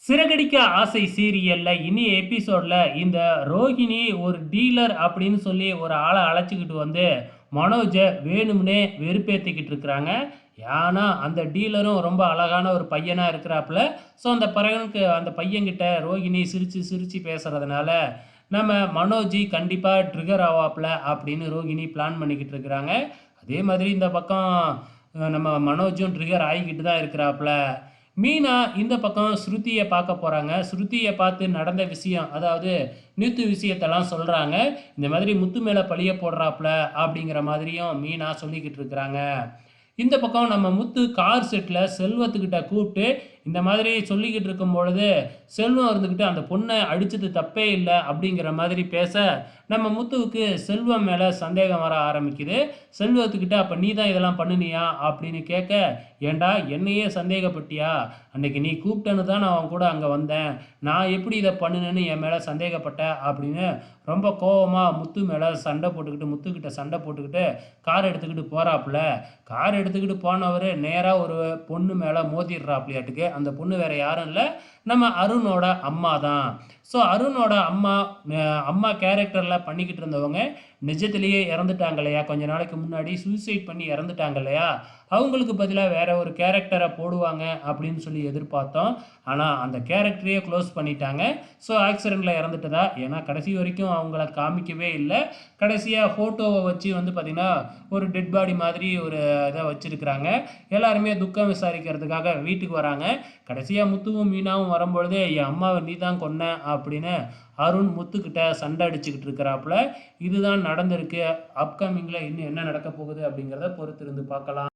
சிறகடிக்க ஆசை சீரியல்ல இனிய எபிசோட்ல இந்த ரோகிணி ஒரு டீலர் அப்படின்னு சொல்லி ஒரு ஆளை அழைச்சிக்கிட்டு வந்து மனோஜை வேணும்னே வெறுப்பேற்றிக்கிட்டு இருக்கிறாங்க. ஏன்னா அந்த டீலரும் ரொம்ப அழகான ஒரு பையனாக இருக்கிறாப்புல. ஸோ அந்த பையன்கிட்ட ரோகிணி சிரித்து சிரித்து பேசுகிறதுனால நம்ம மனோஜி கண்டிப்பாக ட்ரிகர் ஆவாப்புல அப்படின்னு ரோகிணி பிளான் பண்ணிக்கிட்டு இருக்கிறாங்க. அதே மாதிரி இந்த பக்கம் நம்ம மனோஜும் ட்ரிகர் ஆகிக்கிட்டு தான் இருக்கிறாப்புல. மீனா இந்த பக்கம் ஸ்ருதியை பார்க்க போகிறாங்க. ஸ்ருதியை பார்த்து நடந்த விஷயம், அதாவது நீத்து விஷயத்தெல்லாம் சொல்கிறாங்க. இந்த மாதிரி முத்து மேலே பழிய போடுறாப்புல அப்படிங்கிற மாதிரியும் மீனா சொல்லிக்கிட்டு இருக்கிறாங்க. இந்த பக்கம் நம்ம முத்து கார் செட்டில் செல்வத்துக்கிட்ட கூப்பிட்டு இந்த மாதிரி சொல்லிக்கிட்டு இருக்கும் பொழுது செல்வம் இருந்துக்கிட்டு அந்த பொண்ணை அடித்தது தப்பே இல்லை அப்படிங்கிற மாதிரி பேச நம்ம முத்துவுக்கு செல்வம் மேலே சந்தேகம் வர ஆரம்பிக்குது. செல்வத்துக்கிட்ட அப்போ நீ தான் இதெல்லாம் பண்ணுனியா அப்படின்னு கேட்க, ஏண்டா என்னையே சந்தேகப்பட்டியா? அன்னைக்கு நீ கூப்பிட்டேன்னு தான் நான் அவன் கூட அங்கே வந்தேன். நான் எப்படி இதை பண்ணுனேன்னு என் மேலே சந்தேகப்பட்டேன் அப்படின்னு ரொம்ப கோபமாக முத்து மேலே முத்துக்கிட்ட சண்டை போட்டுக்கிட்டு கார் எடுத்துக்கிட்டு போகிறாப்புல. கார் எடுத்துக்கிட்டு போனவர் நேராக ஒரு பொண்ணு மேலே மோதிடுறாப்புலையாட்டுக்கு. அந்த பொண்ணு வேறு யாரும் இல்லை, நம்ம அருணோட அம்மா தான். ஸோ அருணோட அம்மா கேரக்டரில் பண்ணிக்கிட்டு இருந்தவங்க நிஜத்திலேயே இறந்துட்டாங்க இல்லையா, கொஞ்ச நாளைக்கு முன்னாடி சூசைட் பண்ணி இறந்துட்டாங்க இல்லையா. அவங்களுக்கு பதிலாக வேற ஒரு கேரக்டரை போடுவாங்க அப்படின்னு சொல்லி எதிர்பார்த்தோம். ஆனால் அந்த கேரக்டரையே க்ளோஸ் பண்ணிட்டாங்க. ஸோ ஆக்சிடெண்ட்டில் இறந்துட்டதா, ஏன்னா கடைசி வரைக்கும் அவங்கள காமிக்கவே இல்லை. கடைசியாக ஃபோட்டோவை வச்சு பார்த்திங்கன்னா ஒரு டெட் பாடி மாதிரி ஒரு இதை வச்சுருக்கிறாங்க. எல்லாருமே துக்கம் விசாரிக்கிறதுக்காக வீட்டுக்கு வராங்க. கடைசியாக முத்துவும் மீனாவும் வரும்பொழுது என் அம்மாவை நீ தான் கொன்ன அப்படின்னு அருண் முத்துக்கிட்ட சண்டை அடிச்சுக்கிட்டு இருக்கிறாப்புல. இதுதான் நடந்திருக்கு. அப்கமிங்கில் இன்னும் என்ன நடக்க போகுது அப்படிங்கிறத பொறுத்திருந்து பார்க்கலாம்.